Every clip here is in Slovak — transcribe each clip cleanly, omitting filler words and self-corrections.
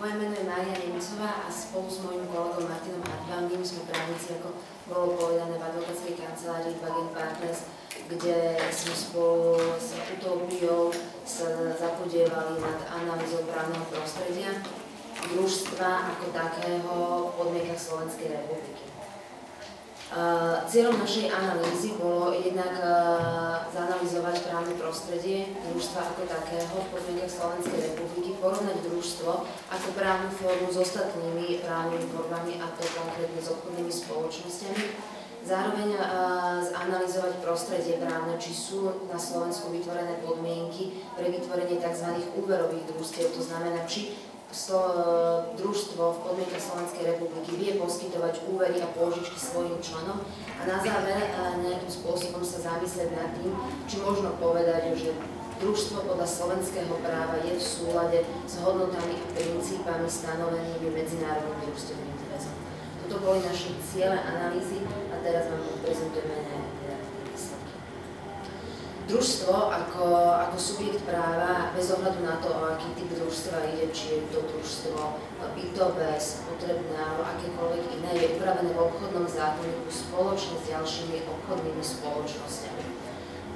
Moje meno je Mária Nemcová a spolu s mojím kolegom Martinom Hartwangom sme právnici, ako bolo povedané, v advokátskej kancelárii Baggen Partners, kde sme spolu s Utópiou sa zapodievali nad analýzou právneho prostredia družstva ako takého v podmienkach Slovenskej republiky. Cieľom našej analýzy bolo jednak zanalyzovať právne prostredie družstva ako takého v podmienkach Slovenskej republiky, porovnať družstvo ako právnu formu s ostatnými právnymi formami, a to konkrétne s obchodnými spoločnosťami. Zároveň zanalyzovať prostredie právne, či sú na Slovensku vytvorené podmienky pre vytvorenie tzv. Úverových družstiev, to znamená, či družstvo v podmienkach Slovenskej republiky vie poskytovať úvery a pôžičky svojim členom, a na záver nejakým spôsobom sa zamyslieť nad tým, či možno povedať, že družstvo podľa slovenského práva je v súlade s hodnotami a princípami stanovenými medzinárodným družstevným zväzom. Toto boli naše ciele analýzy a teraz vám prezentujeme nejaké výsledky. Družstvo ako subjekt práva, bez ohľadu na to, o aký typ družstva ide, či je to družstvo bytové, spotrebné alebo akékoľvek iné, je upravené v obchodnom zákonníku spoločne s ďalšími obchodnými spoločnosťami.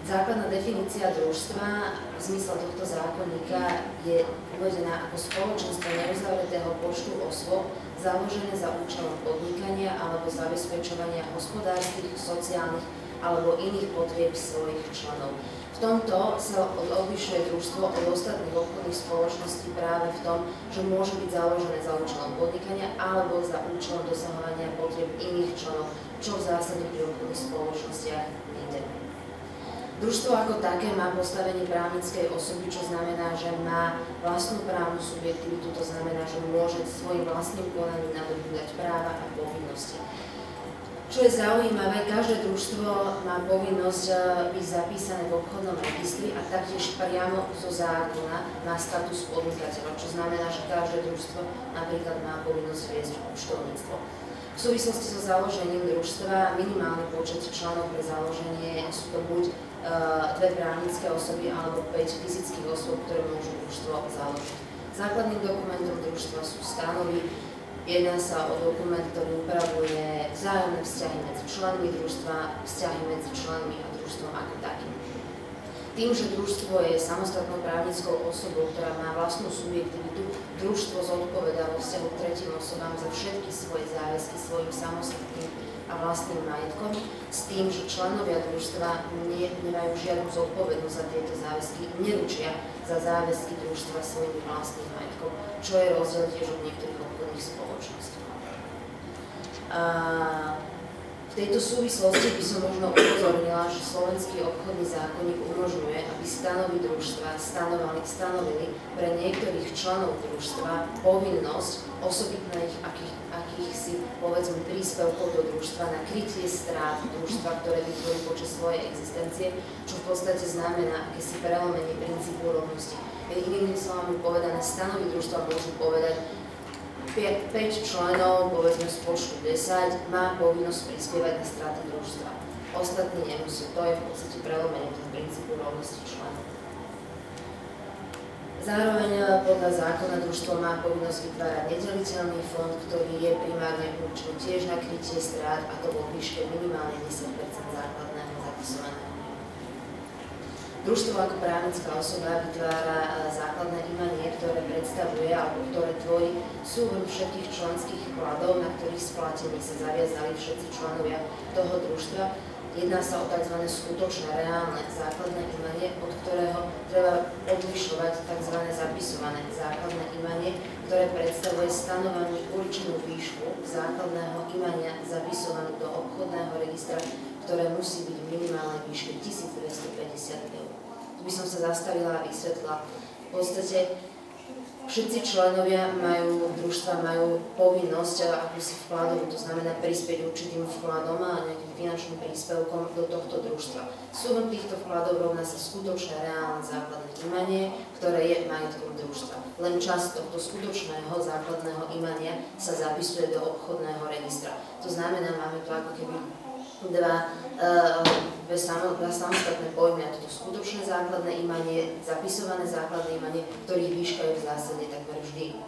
Základná definícia družstva v zmysle tohto zákonníka je uvedená ako spoločenstvo neuzavretého počtu osôb založené za účelom podnikania alebo zabezpečovania hospodárskych, sociálnych alebo iných potrieb svojich členov. V tomto sa odlišuje družstvo od ostatných obchodných spoločností práve v tom, že môže byť založené za účelom podnikania alebo za účelom dosahovania potrieb iných členov, čo v zásade pri obchodných spoločnostiach ide. Družstvo ako také má postavenie právnickej osoby, čo znamená, že má vlastnú právnu subjektivitu, to znamená, že môže svojim vlastným konaním nadobúdať práva a povinnosti. Čo je zaujímavé, každé družstvo má povinnosť byť zapísané v obchodnom registri a taktiež priamo zo zákona má status podnikateľa, čo znamená, že každé družstvo napríklad má povinnosť viesť účtovníctvo. V súvislosti so založením družstva minimálny počet členov pre založenie sú to buď dve právnické osoby alebo 5 fyzických osôb, ktoré môžu družstvo založiť. Základným dokumentom družstva sú stanovy. Jedná sa o dokument, ktorý upravuje vzájomné vzťahy medzi členmi družstva, vzťahy medzi členmi a družstvom ako takým. Tým, že družstvo je samostatnou právnickou osobou, ktorá má vlastnú subjektivitu, družstvo zodpovedá vo vzťahu k tretím osobám za všetky svoje záväzky svojim samostatným a vlastným majetkom, s tým, že členovia družstva nemajú žiadnu zodpovednosť za tieto záväzky, neručia za záväzky družstva svojim vlastným majetkom, čo je rozdiel tiež od niektorých obchodných spoločností. V tejto súvislosti by som možno upozornila, že slovenský obchodný zákonník umožňuje, aby stanovy družstva stanovili pre niektorých členov družstva povinnosť osobitných akýchsi, povedzme, príspevkov do družstva na krytie strát družstva, ktoré vytvorí počas svojej existencie, čo v podstate znamená akési prelomenie princípu rovnosti. Inými slovami povedané, stanovy družstva môžu povedať, 5 členov, povedzme z počtu 10, má povinnosť prispievať na straty družstva. Ostatní nemusí. To je v podstate prelomenie toho princípu rovnosti členov. Zároveň podľa zákona družstvo má povinnosť vytvárať nedeliteľný fond, ktorý je primárne určený tiež na krytie strát, a to vo výške minimálne 10% základného zapisovaného. Družstvo ako právnická osoba vytvára základné imanie, ktoré predstavuje alebo ktoré tvorí súhrn všetkých členských vkladov, na ktorých splatení sa zaviazali všetci členovia toho družstva. Jedná sa o tzv. Skutočné, reálne základné imanie, od ktorého treba odlišovať tzv. Zapisované základné imanie, ktoré predstavuje stanovenú určenú výšku základného imania zapisovanú do obchodného registra, ktoré musí byť v minimálnej výške 1250 eur. Tu by som sa zastavila a vysvetlila. V podstate všetci členovia družstva majú povinnosť akúsi vkladov, to znamená prispieť určitým vkladom a nejakým finančným príspevkom do tohto družstva. Súhrn týchto vkladov rovná sa skutočné reálne základné imanie, ktoré je majetkom družstva. Len časť tohto skutočného základného imania sa zapisuje do obchodného registra. To znamená, máme tu ako keby dva samostatné pojmy, a toto skutočné základné imanie, zapisované základné imanie, ktorých výška je v zásade takmer vždy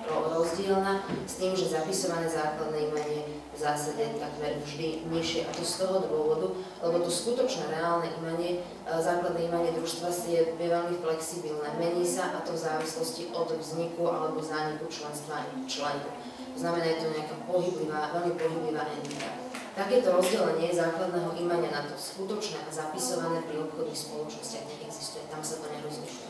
rozdielna, s tým, že zapisované základné imanie v zásade takmer vždy nižšie. A to z toho dôvodu, lebo to skutočné reálne imanie, základné imanie družstva je veľmi flexibilné. Mení sa, a to v závislosti od vzniku alebo zániku členstva členov. To znamená, je to nejaká veľmi pohyblivá entita. Takéto rozdelenie základného imania na to skutočné a zapisované pri obchodných spoločnostiach neexistuje. Tam sa to nerozlišuje.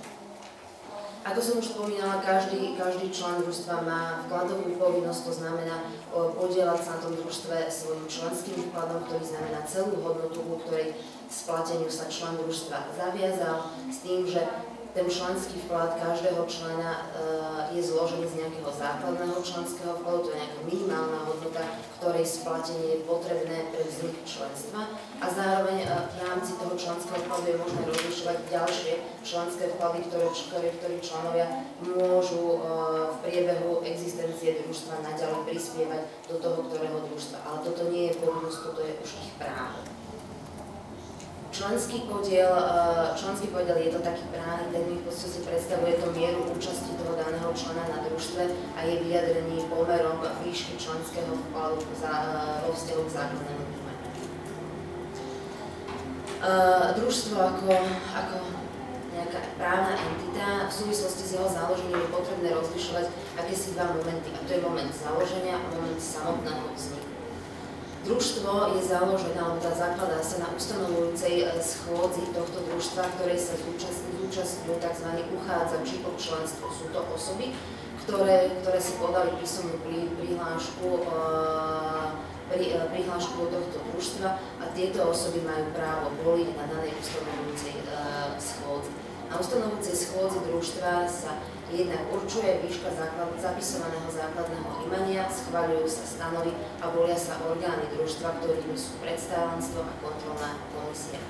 Ako som už spomínala, každý člen družstva má vkladovú povinnosť, to znamená podieľať sa na tom družstve svojím členským vkladom, ktorý znamená celú hodnotu, ku ktorej splateniu sa člen družstva zaviazal, s tým, že ten členský vklad každého člena je zložený z nejakého základného členského vkladu, to je nejaká minimálna hodnota, ktorej splatenie je potrebné pre vznik členstva, a zároveň v rámci toho členského vkladu je možné rozlišovať ďalšie členské vklady, ktorí členovia môžu v priebehu existencie družstva naďalej prispievať do toho ktorého družstva. Ale toto nie je povinnosť, toto je už ich právo. Členský podiel je to taký právny termín, v podstate predstavuje to mieru účasti toho daného člena na družstve a je vyjadrený pomerom výšky členského vkladu vo vzťahu k základnému imaniu. Družstvo ako nejaká právna entita, v súvislosti s jeho založením je potrebné rozlišovať akési dva momenty, a to je moment založenia a moment samotného vzniku. Družstvo je založené, alebo zakladá sa na ustanovujúcej schôdzi tohto družstva, ktorej sa zúčastňujú tzv. Uchádzači o členstvo. Sú to osoby, ktoré si podali písomnú prihlášku do tohto družstva, a tieto osoby majú právo voliť na danej ustanovujúcej schôdzi. Na ustanovujúcej schôdzi družstva sa jednak určuje výška zapisovaného základného imania, schvaľujú sa stanovy a volia sa orgány družstva, ktorými sú predstavenstvo a kontrolná komisia.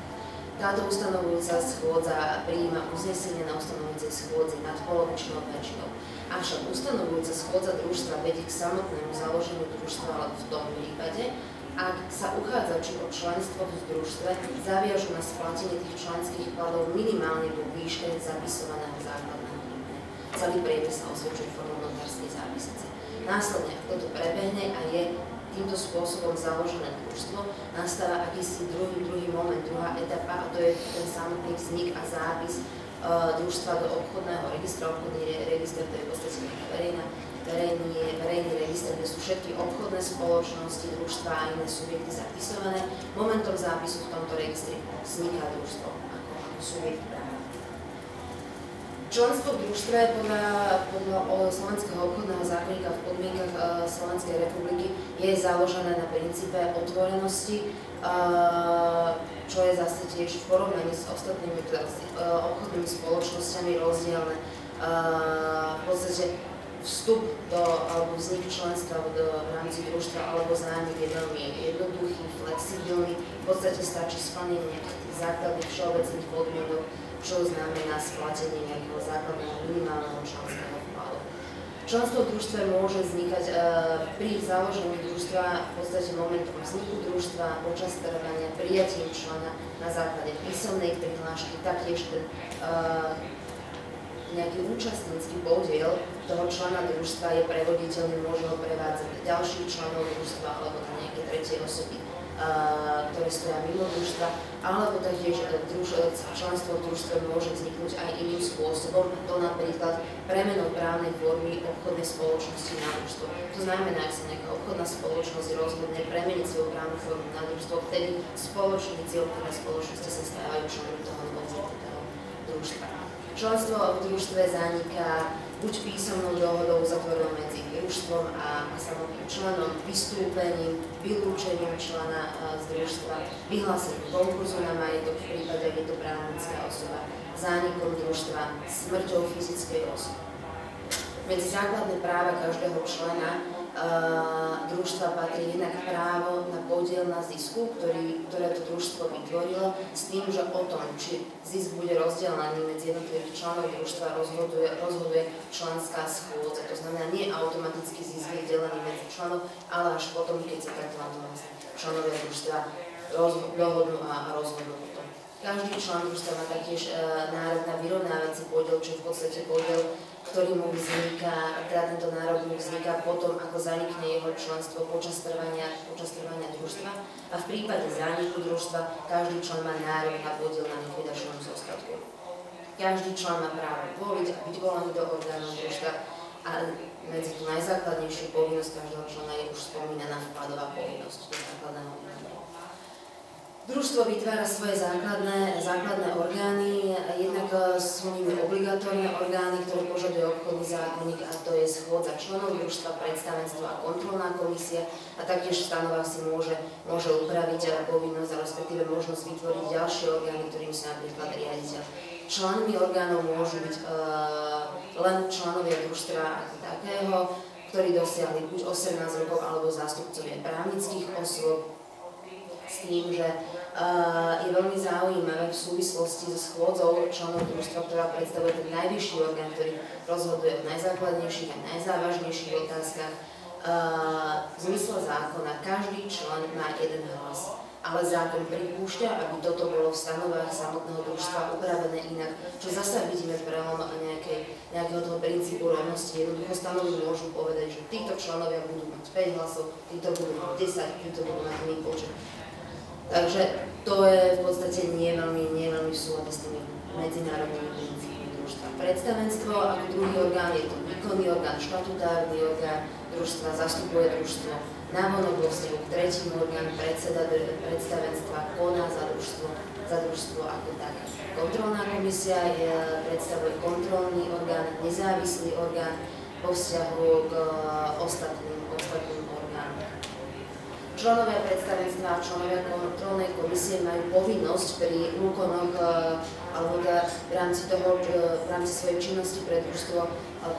Táto ustanovujúca schôdza prijíma uznesenie na ustanovujúcej schôdzi nadpolovičnou väčšinou. Avšak ustanovujúca schôdza družstva vedie k samotnému založeniu družstva, ale v tom prípade, ak sa uchádzači o členstvo v družstve zaviažu na splatenie tých členských vkladov minimálne vo výške zapisovaného základného imania. Celý priebeh sa osvedčuje formou notárskej zápisnice. Následne, ak toto prebehne a je týmto spôsobom založené družstvo, nastáva akýsi druhý moment, druhá etapa, a to je ten samotný vznik a zápis družstva do obchodného registra. Obchodný register, to je v podstate verejný register, kde sú všetky obchodné spoločnosti, družstva a iné subjekty zapisované. Momentom zápisu v tomto registri vzniká družstvo ako subjekt práva. Členstvo v družstve podľa Slovenského obchodného zákonníka v podmienkach Slovenskej republiky je založené na princípe otvorenosti, čo je zase tiež v porovnaní s ostatnými obchodnými spoločnosťami rozdielne. V podstate vstup alebo vznik členstva v rámci družstva alebo zánik je veľmi jednoduchý, flexibilný. V podstate stačí splnenie nejakých základných všeobecných podmienok, čo znamená splatenie nejakého základného minimálneho členského vkladu. Členstvo v družstve môže vznikať pri založení družstva, v podstate momentom vzniku družstva, počas trvania, prijatím člena na základe písomnej prihlášky, taktiež ten nejaký účastnícky podiel toho člena družstva je prevoditeľný, môže ho prevádzať ďalších členov družstva alebo na nejaké tretie osoby, ktoré stoja mimo družstva, alebo taktiež členstvo v družstve môže vzniknúť aj iným spôsobom, a to napríklad premenou právnej formy obchodnej spoločnosti na družstvo. To znamená, ak sa nejaká obchodná spoločnosť rozhodne premeniť svoju právnu formu na družstvo, vtedy spoločníci obchodnej spoločnosti sa stávajú členmi toho novozniknutého družstva. Členstvo v družstve zaniká buď písomnou dohodou uzatvorenou medzi družstvom a samotným členom, vystúpením, vylúčením člena z družstva, vyhlásením konkurzu na majetok v prípade, ak je to právnická osoba, zánikom družstva, smrťou fyzickej osoby. Medzi základné práva každého člena družstva patrí jednak právo na podiel na zisku, ktoré to družstvo vytvorilo, s tým, že o tom, či zisk bude rozdelený medzi jednotlivých členov družstva, rozhoduje členská schôdza. To znamená, nie automaticky zisk je delený medzi členov, ale až potom, keď sa takto na to členovia družstva dohodnú a rozhodnú o tom. Každý člen družstva má taktiež nárok na vyrovnávací podiel, čo je v podstate podiel, ktorý mu vzniká, teda tento nárok mu vzniká potom, ako zanikne jeho členstvo počas trvania družstva. A v prípade zániku družstva každý člen má nárok na podiel na likvidačnom zostatku. Každý člen má právo voliť a byť volený do orgánov družstva a medzi tú najzákladnejšiu povinnosť každého člena je už spomínaná vkladová povinnosť do základného imania. Družstvo vytvára svoje základné orgány, jednak sú nimi obligatórne orgány, ktoré požaduje obchodný zákonník, a to je schôdza členov družstva, predstavenstvo a kontrolná komisia, a taktiež v stanovách si môže upraviť povinnosť, respektíve možnosť vytvoriť ďalšie orgány, ktorým sú napríklad riaditeľ. Členmi orgánov môžu byť len členovia družstva ako takého, ktorí dosiahli buď 18 rokov alebo zástupcovia právnických osôb, s tým, že je veľmi zaujímavé v súvislosti so schôdzou členov družstva, ktorá predstavuje ten najvyšší orgán, ktorý rozhoduje o najzákladnejších a najzávažnejších otázkach. V zmysle zákona každý člen má jeden hlas, ale zákon pripúšťa, aby toto bolo v stanovách samotného družstva upravené inak, čo zasa vidíme prelom nejakého toho princípu rovnosti. Jednoducho stanovy môžu povedať, že títo členovia budú mať 5 hlasov, títo budú mať 10, títo budú mať iný počet. Takže to je v podstate nie veľmi v súlade s tými medzinárodnými princípmi družstva. Predstavenstvo ako druhý orgán je to výkonný orgán, štatutárny orgán družstva, zastupuje družstvo návonok vo vzťahu k tretím orgán, predseda predstavenstva koná za družstvo ako také. Kontrolná komisia predstavuje kontrolný orgán, nezávislý orgán vo vzťahu k ostatným orgánom. Členovia predstavenstva a členovia kontrolnej komisie majú povinnosť pri úkonoch alebo v rámci svojej činnosti pre družstvo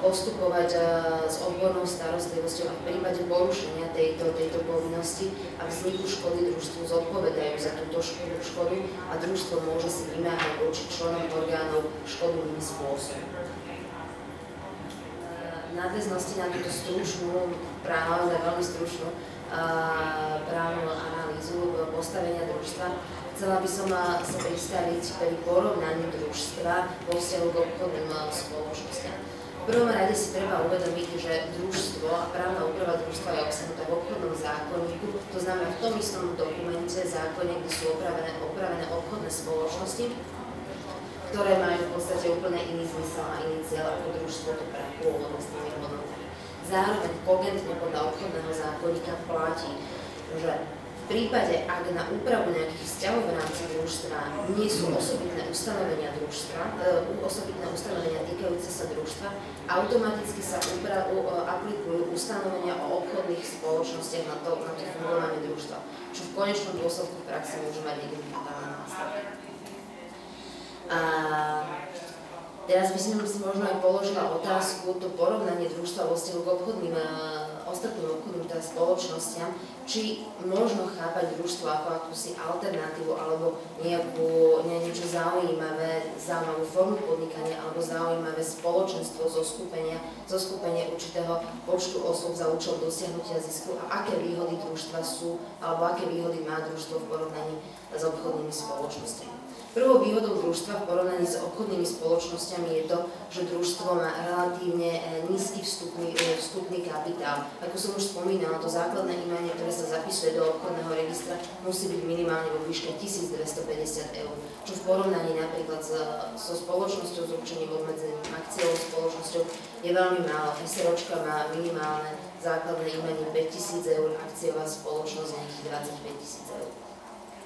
postupovať s odbornou starostlivosťou a v prípade porušenia tejto povinnosti a vzniku škody družstvu zodpovedajú za túto škodu a družstvo môže si vymáhať voči členom orgánov škodu iným spôsobom. V nadväznosti na túto veľmi stručnú právnu analýzu postavenia družstva, chcela by som sa predstaviť pri porovnaní družstva vo vzťahu k obchodným spoločnostiam. V prvom rade si treba uvedomiť, že družstvo a právna úprava družstva je obsahnutá v obchodnom zákonníku, to znamená v tom istom dokumente, zákone, kde sú opravené obchodné spoločnosti, ktoré majú v podstate úplne iný zmysel a iný cieľ ako družstvo, to pôvodné s tými hodnotami. Zároveň kogentne podľa obchodného zákonníka platí, že v prípade, ak na úpravu nejakých vzťahov v rámci družstva nie sú osobitné ustanovenia týkajúce sa družstva, automaticky sa aplikujú ustanovenia o obchodných spoločnostiach na to fungovanie družstva, čo v konečnom dôsledku v praxi môže mať niekedy fatálne následky. Teraz by som si možno aj položila otázku, to porovnanie družstva vo vzťahu k ostatným obchodným spoločnostiam, či možno chápať družstvo ako akúsi alternatívu alebo niečo zaujímavú formu podnikania alebo zaujímavé spoločenstvo zoskupenie určitého počtu osôb za účelom dosiahnutia zisku a aké výhody družstva sú alebo aké výhody má družstvo v porovnaní s obchodnými spoločnostiami. Prvou výhodou družstva v porovnaní s obchodnými spoločnosťami je to, že družstvo má relatívne nízky vstupný kapitál. Ako som už spomínala, to základné imanie, ktoré sa zapisuje do obchodného registra, musí byť minimálne vo výške 1250 eur, čo v porovnaní napríklad so spoločnosťou s určeným obmedzeným akciovou spoločnosťou je veľmi málo. SROčka má minimálne základné imanie 5000 eur, akciová spoločnosť nejakých 25 000 eur.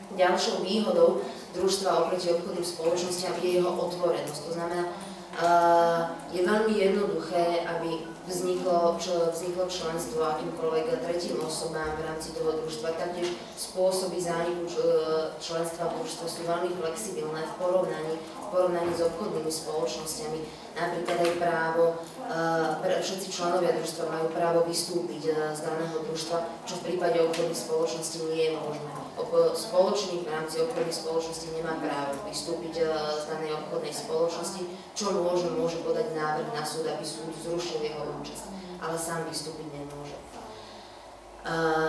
Ďalšou výhodou družstva oproti obchodným spoločnostiam je jeho otvorenosť. To znamená, je veľmi jednoduché, aby vzniklo členstvo akýmkoľvek tretím osobám v rámci toho družstva. Taktiež spôsoby zániku členstva v družstve sú veľmi flexibilné v porovnaní s obchodnými spoločnosťami. Napríklad aj všetci členovia družstva majú právo vystúpiť z daného družstva, čo v prípade obchodných spoločností nie je možné. Spoločník v rámci obchodných spoločností nemá právo vystúpiť z danej obchodnej spoločnosti, čo môže podať návrh na súd, aby súd zrušil jeho účasť, ale sám vystúpiť nemôže.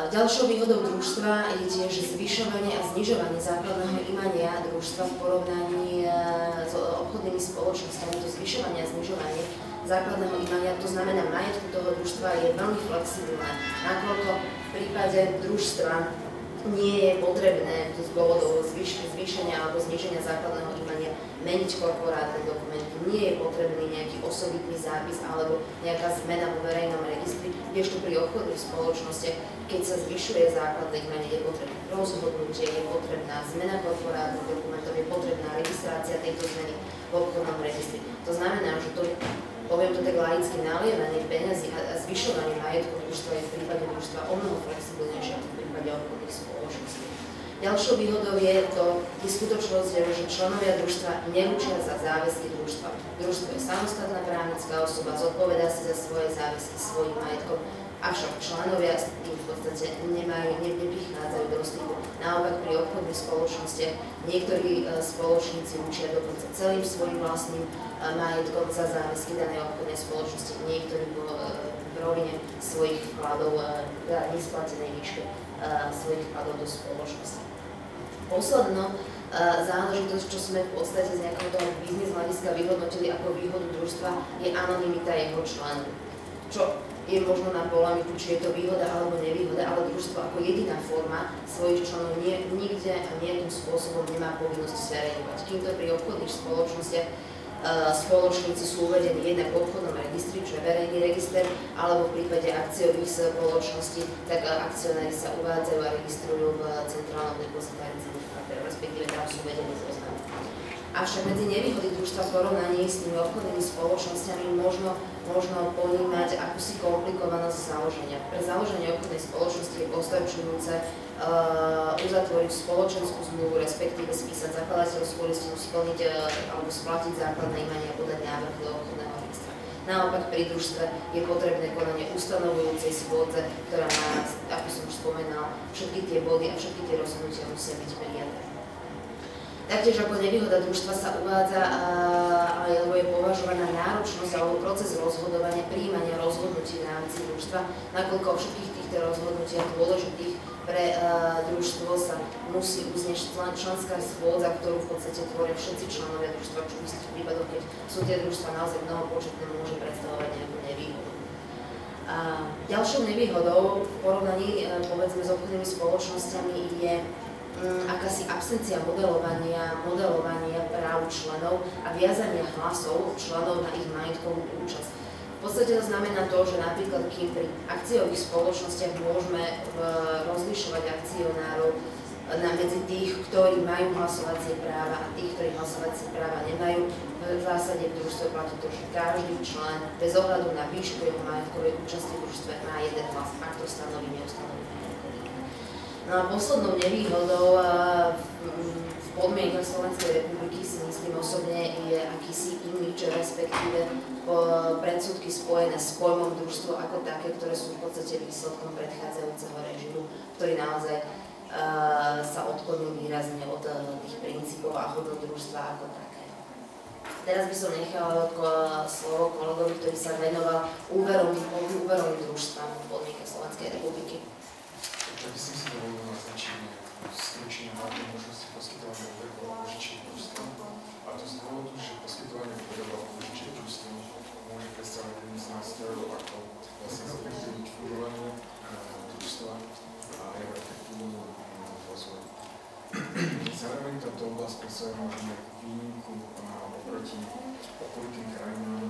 Ďalšou výhodou družstva je tiež zvyšovanie a znižovanie základného imania družstva v porovnaní s obchodnými spoločnosťami. To zvyšovanie a znižovanie základného imania, to znamená majetku toho družstva, je veľmi flexibilná. Nakoľko v prípade družstva nie je potrebné z dôvodov zvýšenia alebo zníženia základného imania meniť korporátne dokumenty, nie je potrebný nejaký osobitný zápis alebo nejaká zmena vo verejnom registri, kdežto pri obchodných spoločnostiach, keď sa zvyšuje základné imanie, je potrebné rozhodnutie, je potrebná zmena korporátnych dokumentov, je potrebná registrácia tejto zmeny v obchodnom registri. To znamená, že to, poviem to tak laicky, nalievanie peňazí a zvyšovanie majetku družstva je v prípade družstva o mnoho flexibilnejšie ako v prípade obchodných spoločností. Ďalšou výhodou je skutočnosť, že členovia družstva neručia za záväzky družstva. Družstvo je samostatná právnická osoba, zodpovedá si za svoje záväzky svojím majetkom, avšak členovia s tým v podstate neprichádzajú do styku. Naopak pri obchodných spoločnostiach niektorí spoločníci ručia dokonca celým svojím vlastným majetkom za záväzky danej obchodnej spoločnosti, niektorí v rovine svojich vkladov, nesplatenej výške svojich vkladov do spoločnosti. Posledná záležitosť, čo sme v podstate z nejakého toho biznis hľadiska vyhodnotili ako výhodu družstva, je anonymita jeho členov. Čo je možno na polemiku, či je to výhoda alebo nevýhoda, ale družstvo ako jediná forma svojich členov nikde a nejakým spôsobom nemá povinnosť zverejňovať. Kýmto pri obchodných spoločnostiach spoločníci sú uvedení jednak v obchodnom registri, čo je verejný register, alebo v prípade akciových spoločností, tak akcionári sa uvádzajú a registrujú v centrálnom depozitári cenných papierov, respektíve tam sú uvedení zoznamy. Avšak medzi nevýhody družstva v porovnaní s tými obchodnými spoločnosťami možno ponímať akúsi komplikovanosť založenia. Pre založenie obchodnej spoločnosti je postačujúce uzatvoriť spoločenskú zmluvu, respektíve spísať zakladateľskú listinu, splniť alebo splatiť základné imanie a podať návrh do obchodného registra. Naopak pri družstve je potrebné konanie ustanovujúcej schôdze, ktorá má, ako som už spomenal, všetky tie body a všetky tie rozhodnutia musia byť prijaté. Taktiež ako nevýhoda družstva sa uvádza, alebo je považovaná náročnosť alebo proces rozhodovania, prijímania rozhodnutí v rámci družstva, nakoľko o všetkých týchto rozhodnutiach dôležitých pre družstvo sa musí uznieť členská schôdza, ktorú v podstate tvoria všetci členovia družstva, čo v istých prípadoch, keď sú tie družstva naozaj mnohopočetné, môže predstavovať nejakú nevýhodu. Ďalšou nevýhodou v porovnaní povedzme s obchodnými spoločnosťami je akási absencia modelovania práv členov a viazania hlasov členov na ich majetkovú účasť. V podstate to znamená to, že napríklad kým pri akciových spoločnostiach môžeme rozlišovať akcionárov medzi tých, ktorí majú hlasovacie práva a tých, ktorí hlasovacie práva nemajú, v zásade v družstve platí to, že každý člen bez ohľadu na výšku jeho majetkovej účasti v družstve má jeden hlas, ak to stanoví, neustanoví. No a poslednou nevýhodou v podmienkach Slovenskej republiky si myslím osobne je akýsi imidž, respektíve predsudky spojené s pojmom družstvo ako také, ktoré sú v podstate výsledkom predchádzajúceho režimu, ktorý naozaj sa odklonil výrazne od tých princípov a hodnot družstva ako také. Teraz by som nechala slovo kolegovi, ktorý sa venoval úverom družstva v podmienkach Slovenskej republiky. Ja by som si dovolil naznačiť stručne hlavné možnosti poskytovania úverov a požičiek družstva, a to z dôvodu, že poskytovanie úverov a požičiek družstva môže predstavovať jedným z nástrojov, ako vlastne zefektívniť fungovanie družstva a jeho efektívny rozvoj. Zároveň táto oblasť predstavuje možno výnimku oproti okolitým krajinám,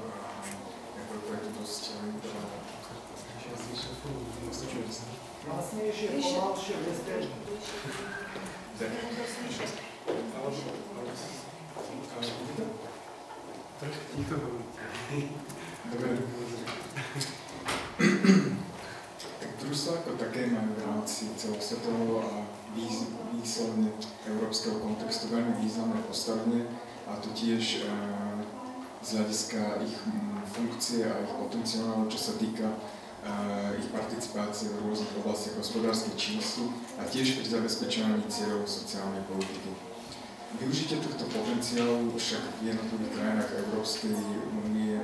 ako je to dosť limitované. Hlasnejšie, pomalšie, bezpečné. Dobre. Tak družstva ako také majú v rámci celosvetového a výsledne európskeho kontextu veľmi významné postavenie, a to tiež z hľadiska ich funkcie a ich potenciálu, čo sa týka ich participácie v rôznych oblastiach hospodárskej činnosti a tiež pri zabezpečovaní cieľov sociálnej politiky. Využitie tohto potenciálu však v jednotlivých krajinách Európskej únie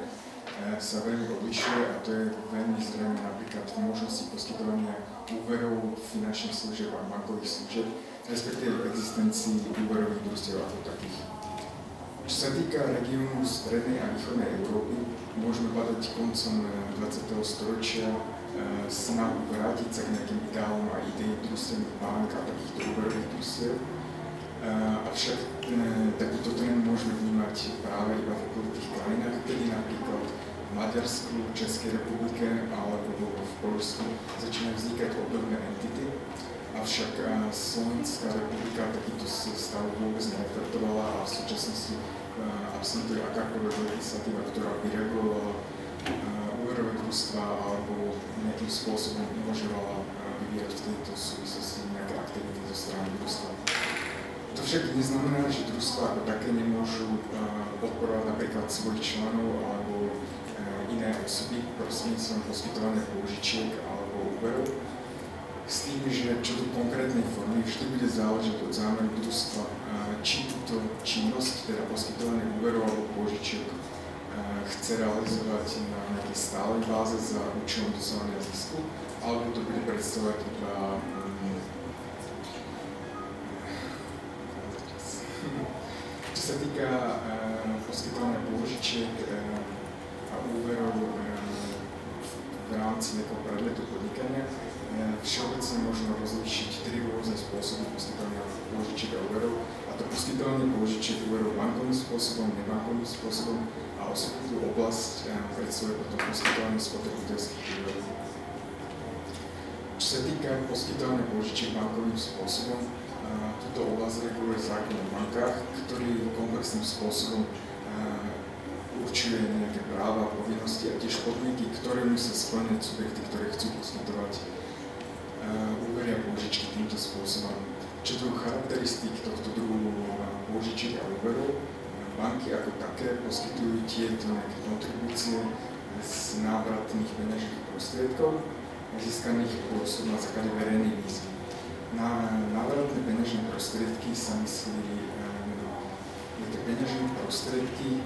sa veľmi odlišuje, a to je veľmi zrejme napríklad v možnosti poskytovania úverov, finančných služieb a bankových služieb, respektíve existencii úverových družstiev ako takých. Čo sa týka regiónu strednej a východnej Európy, môžeme badať koncom 20. storočia snahu vrátiť sa k nejakým ideálom a ideí družstevných bank a takýchto úverových družstiev. Avšak takýto trend môžeme vnímať práve iba v okolitých krajinách, kedy napríklad v Maďarsku, v Českej republike alebo v Poľsku začínajú vznikať obdobné entity. Avšak Slovenská republika takýto stav vôbec nereflektovala a v súčasnosti absentuje akákoľvek legislatíva, ktorá by regulovala úverové družstvá alebo nejakým spôsobom umožňovala vyvíjať v tejto súvislosti nejaké aktivity zo strany družstva. To však neznamená, že družstvá ako také nemôžu podporovať napríklad svojich členov alebo iné osoby prostredníctvom poskytovania pôžičiek alebo úverov. S tým, že čo do konkrétnej formy vždy bude záležať od zámeru družstva, či túto činnosť, teda poskytovanie úverov alebo pôžičiek, chce realizovať na nejakej stálej báze za účelom dosahovania zisku, alebo to bude predstavovať iba čo sa týka poskytovania pôžičiek a úverov v rámci nejakého predmetu podnikania, všeobecne možno rozlíšiť tri rôzne spôsoby poskytovania pôžičiek a úverov, a to poskytovanie pôžičiek úverov bankovým spôsobom, nebankovým spôsobom a osobitú oblasť predstavuje potom poskytovanie spotrebiteľských úverov. Čo sa týka poskytovania pôžičiek bankovým spôsobom, túto oblasť reguluje zákon o bankách, ktorý komplexným spôsobom určuje nejaké práva, povinnosti a tiež podmienky, ktoré musia spĺňať subjekty, ktoré chcú poskytovať úvery a pôžičky týmto spôsobom. Čo to charakteristík tohto druhu pôžičiek a úverov, banky ako také poskytujú tieto nejaké kontribúcie z návratných peňažných prostriedkov získaných na základe verejnej výzvy. Na návratné peňažné prostriedky sa myslí peňažné prostriedky,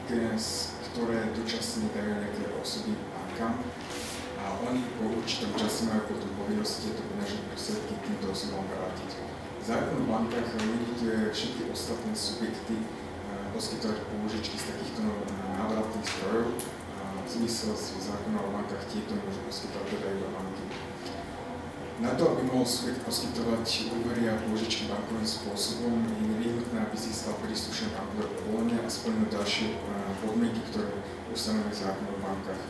ktoré dočasne dajú nejaké osoby bankám a oni po určitom čase majú potom povinnosť tieto peňažné prostriedky týmto osobom vrátiť. Zákon o bankách limituje všetky ostatné subjekty poskytovať pôžičky z takýchto návratných zdrojov a v zmysle zákona o bankách tieto môžu poskytovať teda iba banky. Na to, aby mohol subjekt poskytovať úvery a pôžičky bankovým spôsobom, je nevyhnutné, aby získal príslušné bankové povolenie a splnil ďalšie podmienky, ktoré ustanovuje zákon o bankách.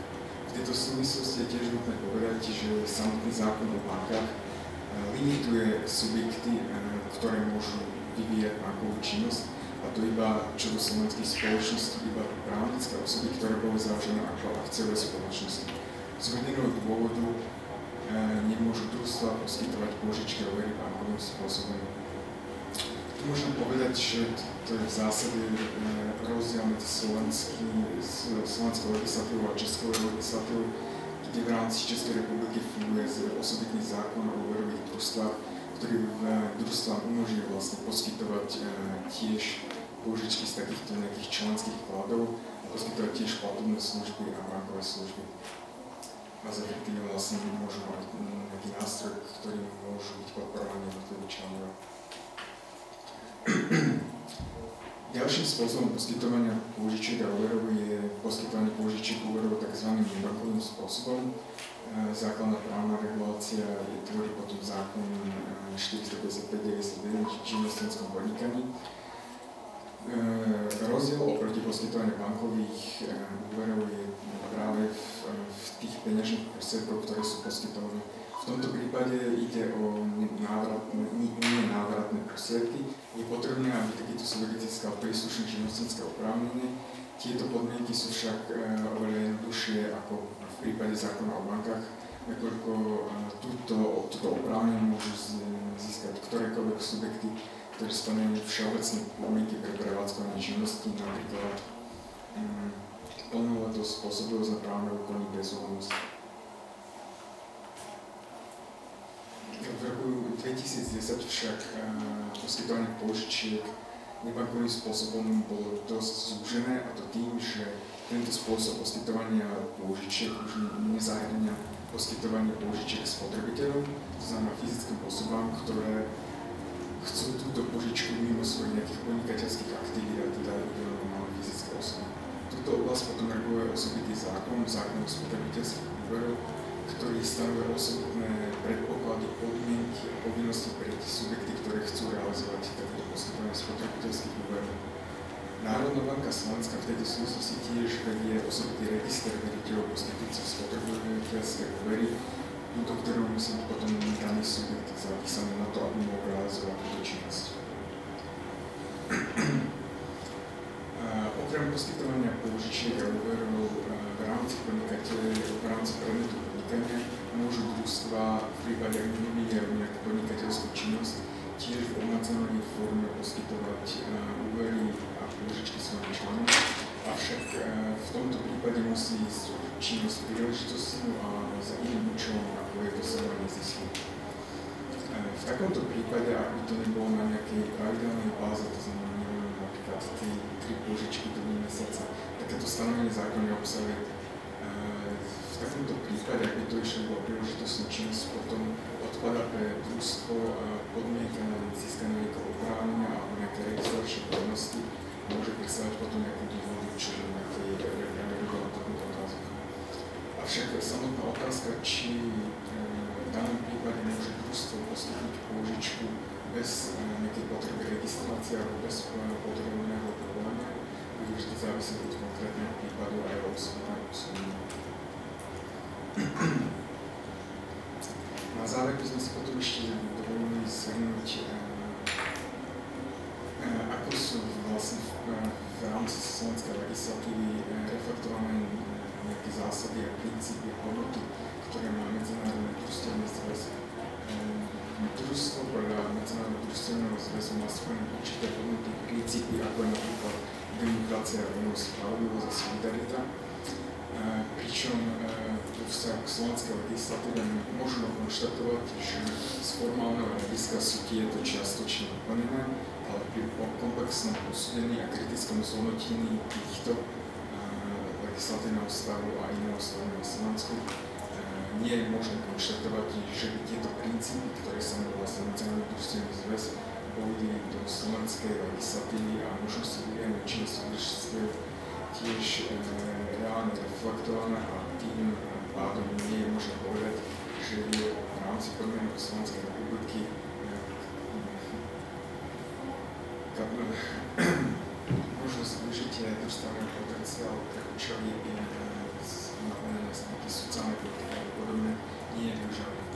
V tejto súvislosti je tiež nutné povedať, že samotný zákon o bankách limituje subjekty, ktoré môžu vyvíjať bankovú činnosť, a to iba čo do slovenských spoločností, iba právnické osoby, ktoré boli založené ako akciové spoločnosti. Z uvedeného dôvodu nemôžu družstvá poskytovať pôžičky a úvery bankovým spôsobom. Tu môžem povedať, že to je v zásade rozdiel medzi slovenskou legislatívou a českou legislatívou, kde v rámci Českej republiky funguje osobitný zákon o úverových družstvách, ktorý družstvám umožňuje vlastne poskytovať tiež pôžičky z takýchto nejakých členských vkladov a poskytovať tiež platobné služby a bankové služby. A efektívne vlastne môžu mať nejaký nástroj, ktorým môžu byť podporovaní jednotliví členovia. Ďalším spôsobom poskytovania pôžičiek a úverov je poskytovanie pôžičiek úverov tzv. Nebankovým spôsobom. Základná právna regulácia je tvorí potom zákon 455/99 živnostenskom podnikaní. Rozdiel oproti poskytovaniu bankových úverov je práve v tých peňažných prostriedkoch, ktoré sú poskytované. V tomto prípade ide o nenávratné prostriedky. Je potrebné, aby takýto subjekt získal príslušné živnostenské oprávnenie. Tieto podmienky sú však oveľa jednoduchšie ako v prípade zákona o bankách, nakoľko toto oprávnenie môžu získať ktorékoľvek subjekty, ktoré splňujú všeobecné podmienky pre prevádzkovanie živnosti, napríklad plnoletosť, spôsobilosť na právne úkony, bezúhonnosť. V roku 2010 však poskytovanie pôžičiek nebankovým spôsobom bolo dosť zúžené, a to tým, že tento spôsob poskytovania pôžičiek už nezahŕňa poskytovanie pôžičiek spotrebiteľom, to znamená fyzickým osobám, ktoré chcú túto pôžičku žijú mimo svojich nejakých podnikateľských aktivít a teda normálne fyzické osoby. Túto oblasť potom reguluje osobitý zákon o spotrebiteľských úverov, ktorý stanovuje osobitné predpoklady, podmienky a povinnosti pre tie subjekty, ktoré chcú realizovať takéto poskytovanie spotrebiteľských úverov. Národná banka Slovenska v tejto súvislosti tiež vedie osobitý register veriteľov poskytujúcich spotrebiteľské úvery, do ktorého musí byť potom daný subjekt zapísaný na to, aby mohol realizovať túto činnosť. Okrem poskytovania pôžičiek a úverov v rámci predmetu podnikania môžu družstvá v prípade, ak nevyvíjajú nejakú podnikateľskú činnosť, tiež v obmedzenej forme poskytovať úvery a pôžičky svojim členom, avšak v tomto prípade musí ísť činnosť príležitostnú a za iným účelom, ako je dosahovanie zisku. V takomto prípade, ak by to nebolo na nejakej pravidelnej báze, to znamená napríklad 3 pôžičky do mesiaca, takéto stanovenie zákona obsahuje. V takomto prípade, ak by to išlo o príležitostnú činnosť, potom odpadá pre družstvo podmienka na získanie nejakého oprávnenia alebo nejaké registračné povinnosti a môže predstavovať potom nejakú dôvodu, čo je nejaký regulatorný otázok. Avšak samotná otázka, či v danom prípade môže družstvo postupniť pôžičku bez nejakej potreby registrácie alebo bez potrebného povolenia, bude vždy závisieť od konkrétneho prípadu a jeho osobného posunenia. Na záver by sme si potom ešte dovolili zhrnúť, ako sú vlastne v rámci slovenskej legislatívy reflektované nejaké zásady a princípy a hodnoty, ktoré má Medzinárodné družstevné zväz. Družstvo podľa Medzinárodného družstevného zväzu má svoje určité hodnoty, princípy, ako je napríklad demokracia, rovnosť, spravodlivosť a solidarita. Pričom vo vzťahu k slovenskej legislatíve možno konštatovať, že z formálneho hľadiska sú tieto čiastočne naplnené, ale pri komplexnom posúdení a kritickom zhodnotení týchto legislatívneho stavu a iného stavu na Slovensku nie je možné konštatovať, že by tieto princípy, ktoré sa mu vlastne Medzinárodný družstevný zväz, boli do slovenskej legislatívy a možnosti vyvíjania činnosti družstiev tiež reálne reflektované a tým pádom nie je možné povedať, že je v rámci podmienok Slovenskej republiky možnosť využitia družstevného potenciálu pre účely naplnenia nejakých sociálnej politiky a podobne nie je využívané.